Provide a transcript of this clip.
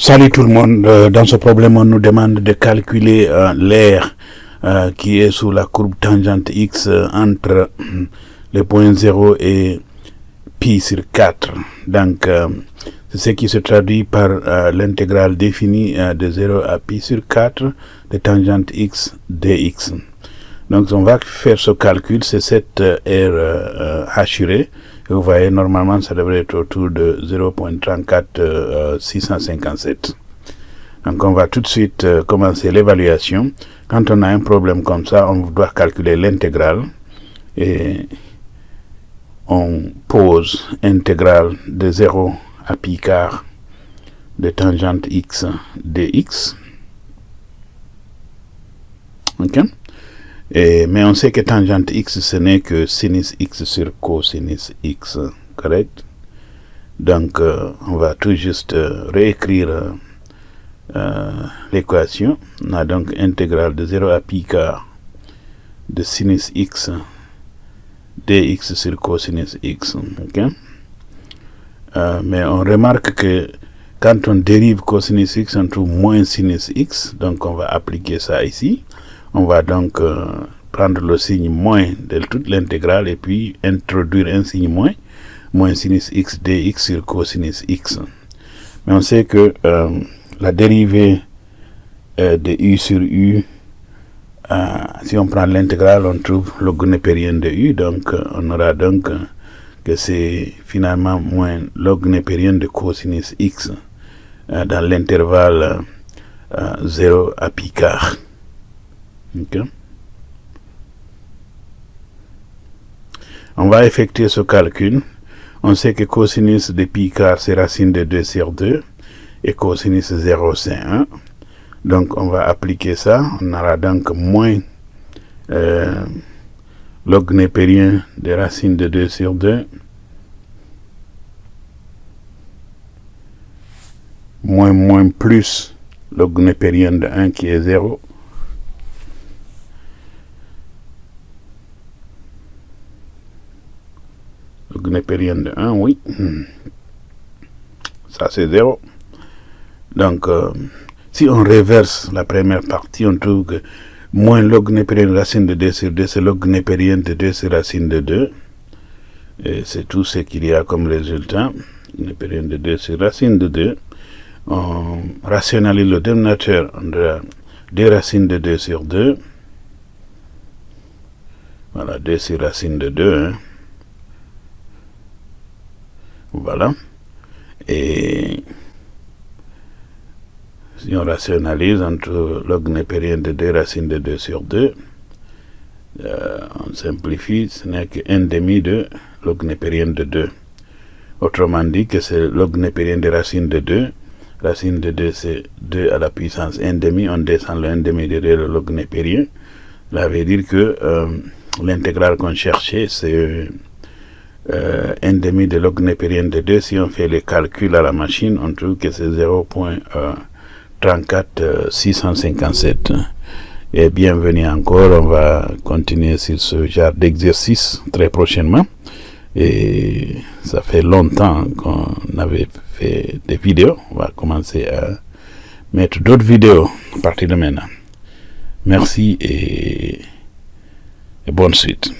Salut tout le monde. Dans ce problème, on nous demande de calculer l'air qui est sous la courbe tangente x entre le point 0 et pi sur 4. Donc, c'est ce qui se traduit par l'intégrale définie de 0 à pi sur 4 de tangente x dx. Donc, on va faire ce calcul, c'est cette aire hachurée. Vous voyez, normalement, ça devrait être autour de 0.34657. Donc, on va tout de suite commencer l'évaluation. Quand on a un problème comme ça, on doit calculer l'intégrale. Et on pose intégrale de 0 à pi quart de tangente x dx. OK? Mais on sait que tangente x, ce n'est que sinus x sur cosinus x, correct? Donc, on va tout juste réécrire l'équation. On a donc intégrale de 0 à pi quart de sinus x dx sur cosinus x. Okay? Mais on remarque que quand on dérive cosinus x, on trouve moins sinus x. Donc, on va appliquer ça ici. On va donc prendre le signe moins de toute l'intégrale et puis introduire un signe moins sinus x dx sur cosinus x. Mais on sait que la dérivée de u sur u, si on prend l'intégrale, on trouve log népérien de u. Donc, on aura donc que c'est finalement moins log népérien de cosinus x dans l'intervalle 0 à pi quart. Okay. On va effectuer ce calcul. On sait que cosinus de pi quart, c'est racine de 2 sur 2 et cosinus 0, c'est 1. Donc, on va appliquer ça. On aura donc moins log népérien de racine de 2 sur 2 moins plus log népérien de 1 qui est 0. Log népérien de 1, oui. Ça, c'est 0. Donc, si on reverse la première partie, on trouve que moins log népérien de racine de 2 sur 2, c'est log népérien de 2 sur racine de 2. Et c'est tout ce qu'il y a comme résultat. Népérien de 2 sur racine de 2. On rationalise le dénominateur. On a 2 racines de 2 sur 2. Voilà, 2 sur racine de 2. Hein. Voilà. Et si on rationalise, on trouve log népérien de 2 racines de 2 sur 2. On simplifie, ce n'est que 1 demi de log népérien de 2. Autrement dit que c'est log népérien de racine de 2. Racine de 2, c'est 2 à la puissance 1 demi. On descend le 1 demi de 2, le log népérien. Ça veut dire que l'intégrale qu'on cherchait, c'est 1 demi de log népérien de 2. Si on fait les calculs à la machine, on trouve que c'est 0.34657. Et bienvenue encore, on va continuer sur ce genre d'exercice très prochainement. Et ça fait longtemps qu'on avait fait des vidéos. On va commencer à mettre d'autres vidéos à partir de maintenant. Merci et bonne suite.